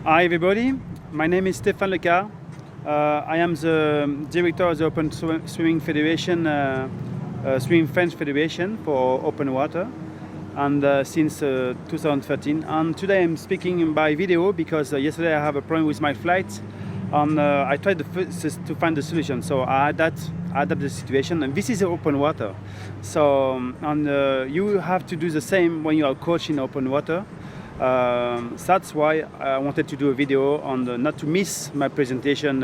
Hi everybody, my name is Stéphane Lecat. I am the director of the Open Swimming Federation, Swimming French Federation for open water, and since 2013. And today I'm speaking by video because yesterday I have a problem with my flight, and I tried to find the solution. So I adapt the situation, and this is open water. So you have to do the same when you are coaching open water. That's why I wanted to do a video on not to miss my presentation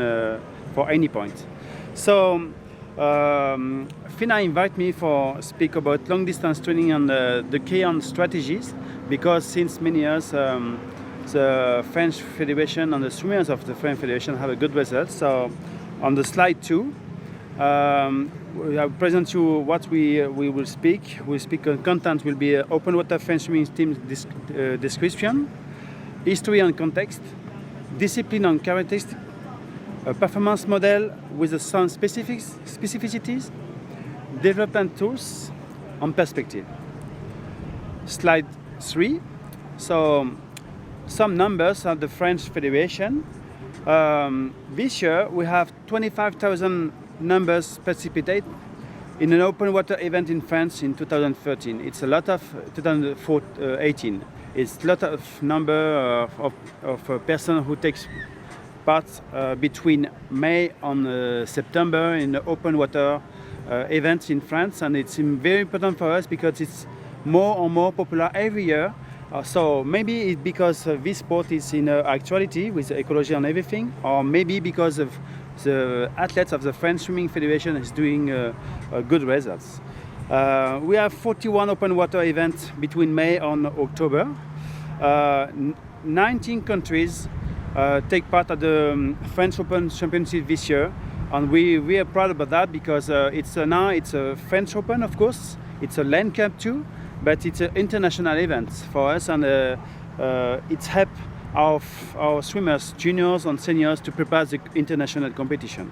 for any point. So Fina invited me for speak about long distance training and the key on strategies, because since many years the French Federation and the swimmers of the French Federation have a good result. So on the slide 2, I present you what we will speak. We speak on content will be open water French swimming team description, history and context, discipline and characteristics, a performance model with some specificities, development tools, and perspective. Slide 3. So some numbers of the French Federation. This year we have 25,000 numbers participate in an open water event in France in 2013. It's a lot of 2018. It's a lot of number of person who takes part between May and September in the open water events in France, and it's very important for us because it's more and more popular every year. So maybe it's because this sport is in actuality with ecology and everything, or maybe because of the athletes of the French Swimming Federation is doing good results. We have 41 open water events between May and October. 19 countries take part at the French Open Championship this year, and we are proud about that because it's a French Open, of course. It's a land cup too, but it's an international event for us, and it's helped our swimmers, juniors and seniors, to prepare the international competition.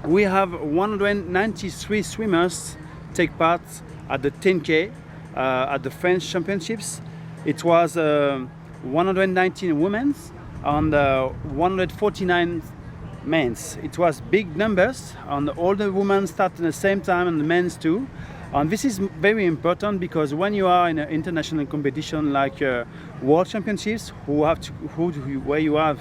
We have 193 swimmers take part at the 10K at the French Championships. It was 119 women and 149 men. It was big numbers, and all the women start at the same time and the men too. And this is very important because when you are in an international competition like World Championships, where you have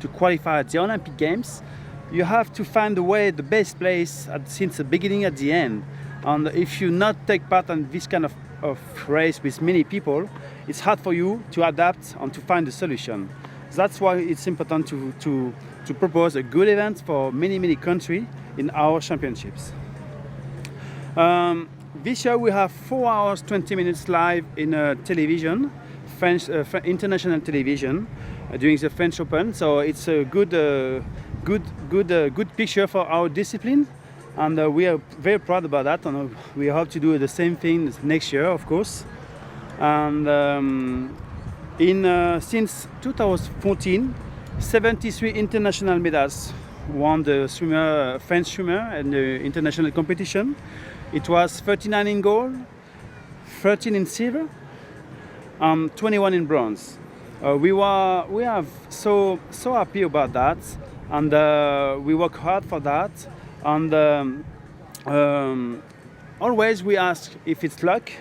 to qualify at the Olympic Games, you have to find the best place since the beginning at the end. And if you not take part in this kind of race with many people, it's hard for you to adapt and to find a solution. That's why it's important to propose a good event for many countries in our championships. This year we have 4 hours 20 minutes live in television, French international television, during the French Open. So it's a good picture for our discipline, and we are very proud about that. And we hope to do the same thing next year, of course. And since 2014, 73 international medals won the French swimmer in the international competition. It was 39 in gold, 13 in silver, 21 in bronze. We are so happy about that, and we work hard for that. And always we ask if it's luck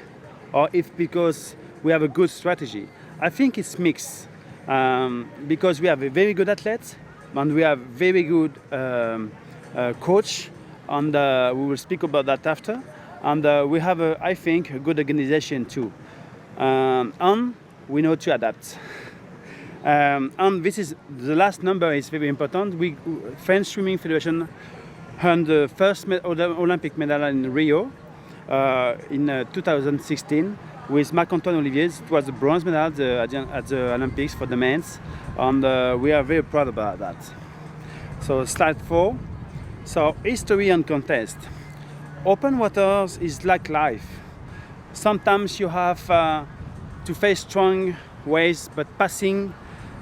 or if because we have a good strategy. I think it's mixed because we have a very good athlete and we have very good coach. And we will speak about that after. And we have, I think, a good organization too. And we know to adapt. And this is the last number is very important. French Swimming Federation earned the first Olympic medal in Rio in 2016 with Marc-Antoine Olivier. It was the bronze medal at the Olympics for the men's, and we are very proud about that. So slide 4. So history and context. Open waters is like life. Sometimes you have to face strong waves, but passing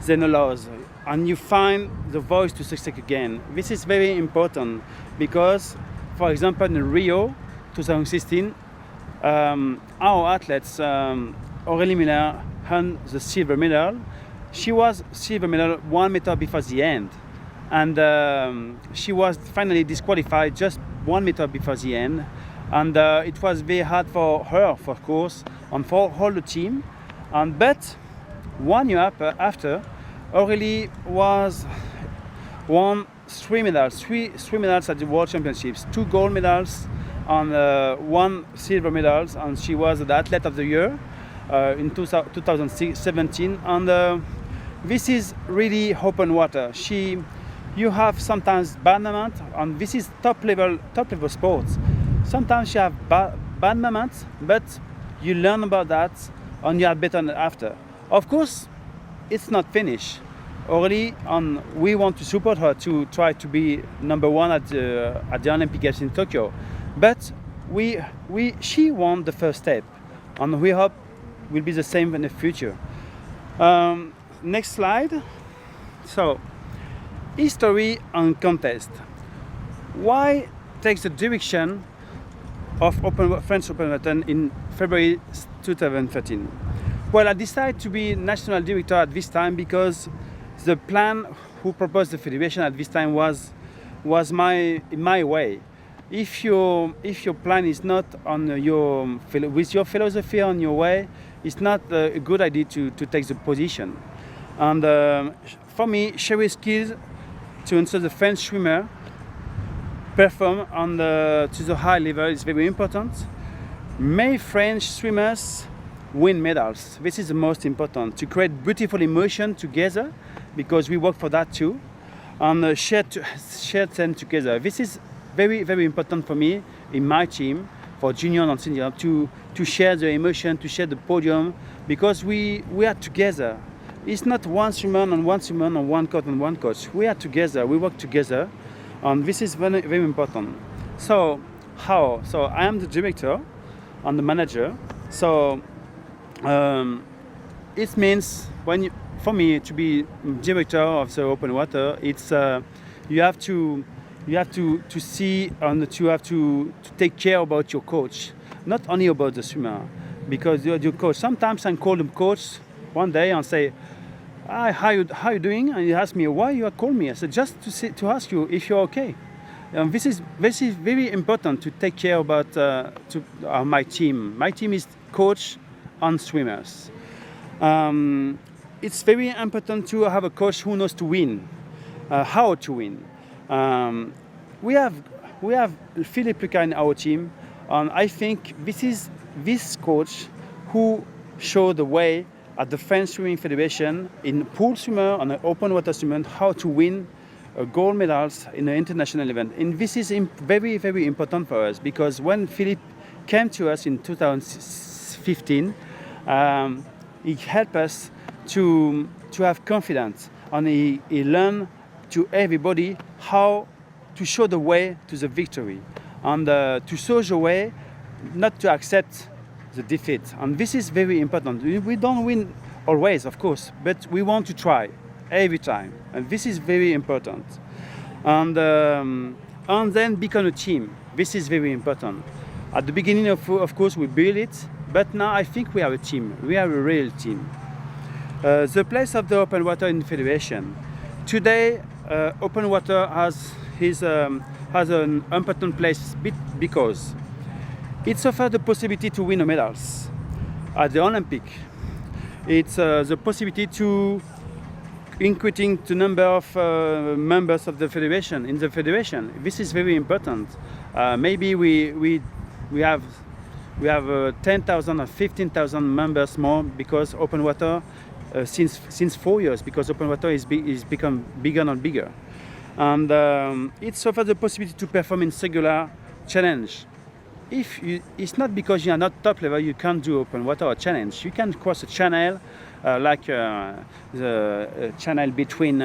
then allows, and you find the voice to succeed again. This is very important because, for example, in Rio 2016, our athletes, Aurélie Miller earned the silver medal. She was silver medal 1 meter before the end, and she was finally disqualified just 1 meter before the end, and it was very hard for her, of course, and for all the team. But 1 year after, Aurélie won three medals at the World Championships, 2 gold medals and 1 silver medal, and she was the Athlete of the Year in 2017. And this is really open water. You have sometimes bad moments, and this is top level sports. Sometimes you have bad moments, but you learn about that and you are better after. Of course, it's not finished. Aurélie, and we want to support her to try to be number 1 at the Olympic Games in Tokyo. But she won the first step, and we hope will be the same in the future. Next slide. So, history and contest. Why take the direction of French Open Water in February 2013? Well, I decided to be national director at this time because the plan who proposed the federation at this time was my way. If your plan is not on with your philosophy on your way, it's not a good idea to take the position. And for me, sharing skills to ensure the French swimmer perform to the high level is very important. May French swimmers win medals. This is the most important, to create beautiful emotion together, because we work for that too, and share them together. This is very, very important for me in my team, for junior and senior, to share the emotion, to share the podium, because we are together. It's not one swimmer and one coach and one coach. We are together, we work together, and this is very, very important. So how? So I am the director and the manager. So it means for me to be director of the open water, it's you have to see and you have to take care about your coach, not only about the swimmer, because your coach. Sometimes I call the coach one day and say, "Hi, how you doing?" And he asked me, "Why you call me?" I said, "Just to ask you if you're okay." And this is very important to take care about my team. My team is coach and swimmers. It's very important to have a coach who knows to win, how to win. We have Philippe Lecat in our team, and I think this is this coach who showed the way at the French Swimming Federation in pool swimmer and open water swimmer how to win gold medals in an international event. And this is very, very important for us, because when Philippe came to us in 2015, he helped us to have confidence, and he learned to everybody how to show the way to the victory, and to show the way not to accept the defeat. And this is very important. We don't win always, of course, but we want to try every time, and this is very important. And then become a team. This is very important. At the beginning, of course, we build it, but now I think we are a team. We are a real team. The place of the open water in the federation. Today, open water has an important place because it offers the possibility to win medals at the Olympic. It's the possibility to increasing the number of members of the federation in the federation. This is very important. Maybe we have 10,000 or 15,000 members more because open water since 4 years, because open water is become bigger and bigger, and it offers the possibility to perform in singular challenge. It's not because you are not top level you can't do open water or challenge. You can cross a channel like the channel between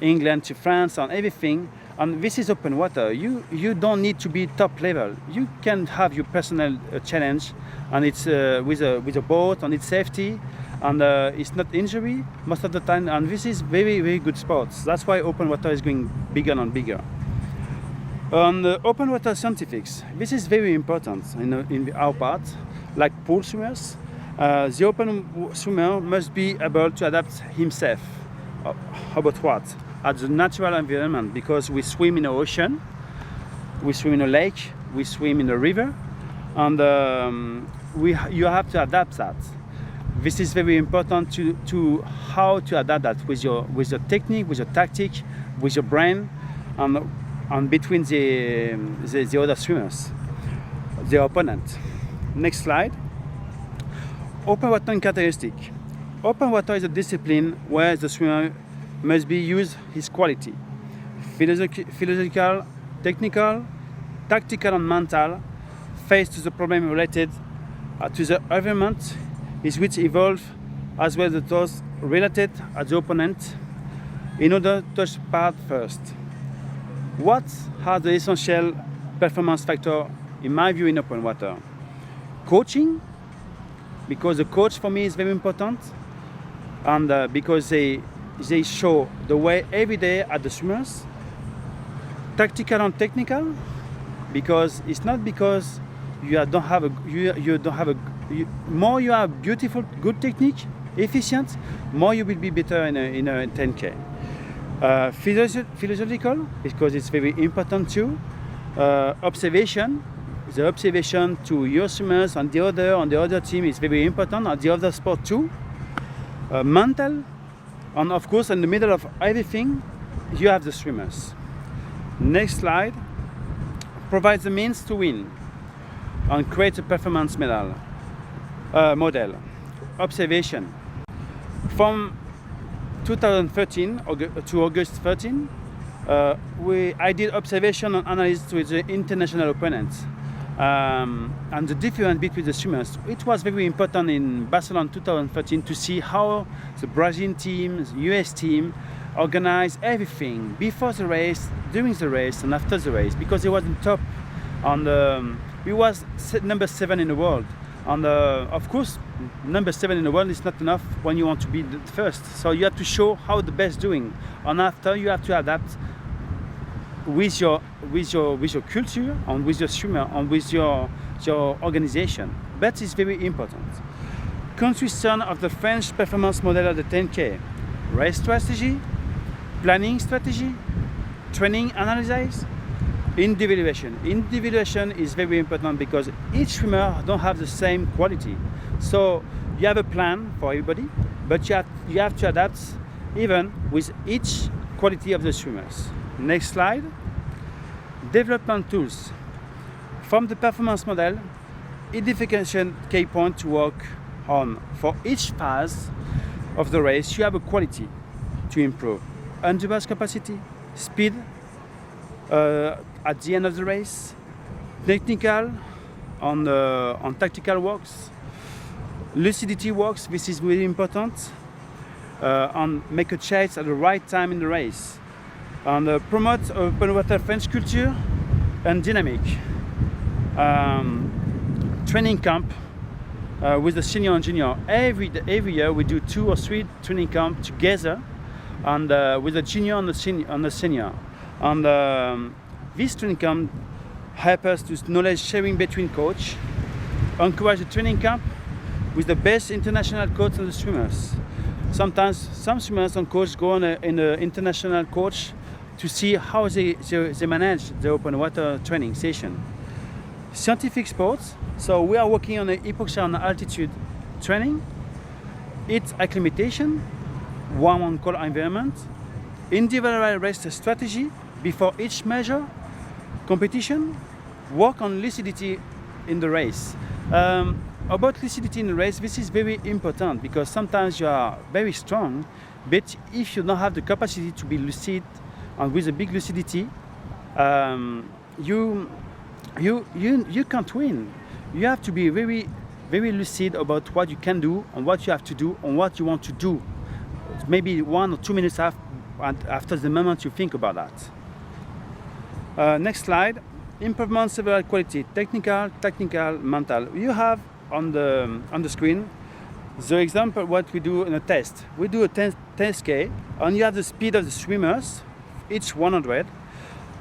England to France and everything. And this is open water. You don't need to be top level. You can have your personal challenge, and it's with a boat, and it's safety, and it's not injury most of the time. And this is very, very good sports. That's why open water is going bigger and bigger. On open water scientifics, this is very important in our part, like pool swimmers. The swimmer must be able to adapt himself. About what? At the natural environment, because we swim in the ocean, we swim in a lake, we swim in a river, and you have to adapt that. This is very important to how to adapt that with your technique, with your tactic, with your brain, and between the other swimmers, the opponent. Next slide. Open water characteristic. Open water is a discipline where the swimmer must be use his quality, physiological, technical, tactical and mental, face to the problem related to the environment, is which evolve as well as those related at the opponent in order to touch part first. What are the essential performance factors in my view in open water? Coaching, because the coach for me is very important, and because they show the way every day at the swimmers. Tactical and technical, because it's not because more you have beautiful, good technique, efficient, more you will be better in a 10K. Physiological, because it's very important too. Observation, the observation to your swimmers and the other team is very important, and the other sport too. Mental, and of course in the middle of everything you have the swimmers. Next slide. Provides the means to win and create a performance model. Observation. From 2013 to August 13, I did observation and analysis with the international opponents, and the difference between the swimmers. It was very important in Barcelona 2013 to see how the Brazilian team, the US team organize everything before the race, during the race, and after the race, because it was in top. And we was number 7 in the world. And of course, number 7 in the world is not enough when you want to be the first. So you have to show how the best doing, and after you have to adapt with your culture and with your swimmer and with your organization. But it's very important. Construction of the French performance model of the 10K: race strategy, planning strategy, training analysis, individuation. Individuation is very important because each swimmer don't have the same quality. So you have a plan for everybody, but you have to adapt even with each quality of the swimmers. Next slide. Development tools. From the performance model, identification key point to work on. For each phase of the race, you have a quality to improve. Endurance capacity, speed at the end of the race, technical on tactical works, lucidity works. This is really important, and make a chase at the right time in the race, and promote open water French culture and dynamic. Training camp with the senior and junior. Every year we do 2 or 3 training camps together, and with the junior and the senior. And this training camp help us to knowledge sharing between coach, encourage the training camp with the best international coach and the swimmers. Sometimes some swimmers and coach go on in an international coach to see how they manage the open water training session. Scientific sports. So we are working on the hypoxia and altitude training, its acclimatation, one call environment, individual race strategy before each major competition, work on lucidity in the race. About lucidity in the race, this is very important because sometimes you are very strong, but if you don't have the capacity to be lucid and with a big lucidity, you can't win. You have to be very, very lucid about what you can do and what you have to do and what you want to do. Maybe 1 or 2 minutes after the moment you think about that. Next slide. Improvement several quality: technical, tactical, mental. You have on the screen the example what we do in a test. We do a 10K, and you have the speed of the swimmers, each 100.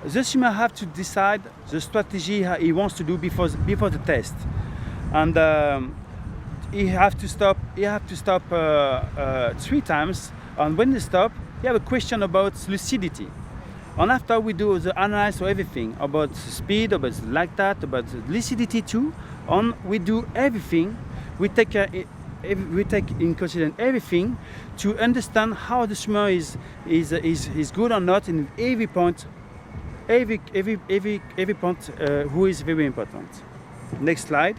The swimmer have to decide the strategy he wants to do before the test, and he have to stop 3 times, and when they stop, he have a question about lucidity. And after we do the analysis of everything about speed, about lactate, about lucidity too, and we do everything. We take in consideration everything to understand how the swimmer is good or not in every point. Every point who is very important. Next slide.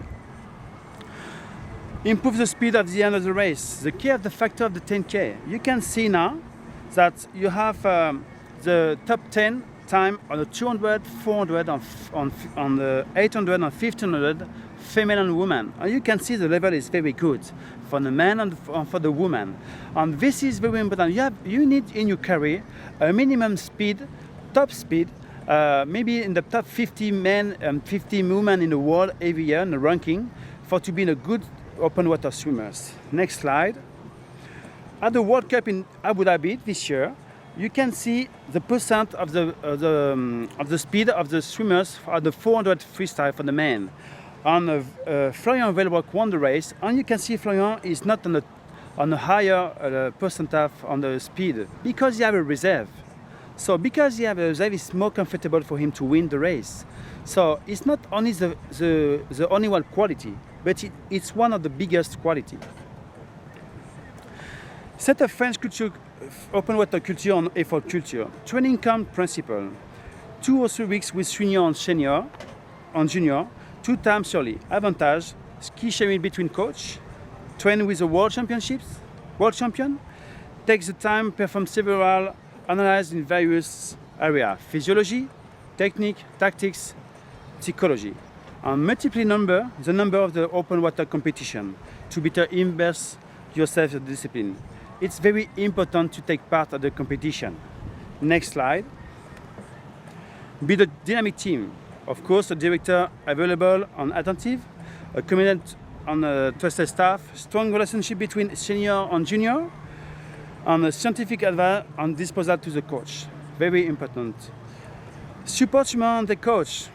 Improve the speed at the end of the race. The key of the factor of the 10K. You can see now that you have the top 10 time on the 200, 400, on the 800 and 1500, female and women. And you can see the level is very good for the man and for the woman. And this is very important. You need in your career a minimum speed, top speed, maybe in the top 50 men and 50 women in the world every year in the ranking for to be in a good open water swimmers. Next slide. At the World Cup in Abu Dhabi this year, you can see the percent of the speed of the swimmers at the 400 freestyle for the men. And Florian Velbrock won the race, and you can see Florian is not on a higher percentage on the speed because he have a reserve. So because he have a reserve, it's more comfortable for him to win the race. So it's not only the only one quality, but it's one of the biggest quality. Set of French culture, open water culture and effort culture. Training camp principle. 2 or 3 weeks with senior and junior, 2 times yearly. Avantage, ski sharing between coach. Train with the world champion. Takes the time, perform several analyses in various areas. Physiology, technique, tactics, psychology. And multiply the number of the open water competition to better immerse yourself in the discipline. It's very important to take part of the competition. Next slide. Build a dynamic team. Of course, a director available and attentive, a committed and trusted staff, strong relationship between senior and junior, and a scientific advice and disposal to the coach. Very important. Support swimmer and the coach.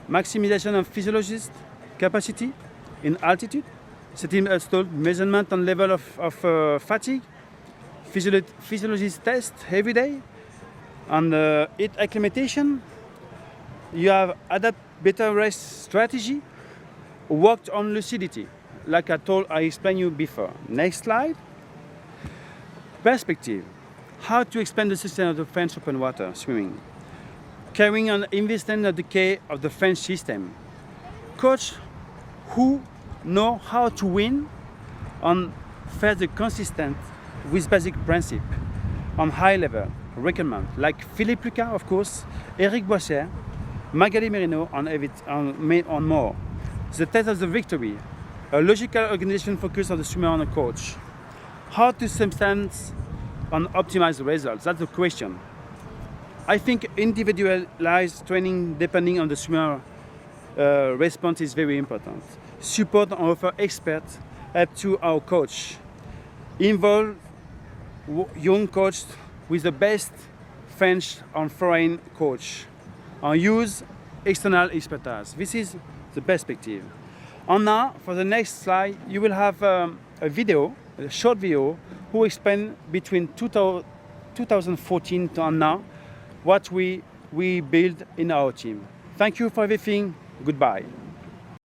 Maximization of physiologist capacity in altitude. Setting installed measurement and level of fatigue. Physiologist test every day. And heat acclimatation. You have adapt better race strategy. Worked on lucidity, like I explained you before. Next slide. Perspective. How to explain the system of the French open water swimming. Carrying on investing the decay of the French system. Coach who know how to win and further consistent with basic principle on high level recommend, like Philippe Lecat, of course, Eric Boisser, Magali Merino, and more. The test of the victory, a logical organization focused on the swimmer and the coach. How to substance and optimize the results, that's the question. I think individualized training depending on the swimmer response is very important. Support and offer experts help to our coach. Involve young coach with the best French and foreign coach. And use external expertise. This is the perspective. And now, for the next slide, you will have a short video, who explain between 2014 and now what we build in our team. Thank you for everything. Goodbye.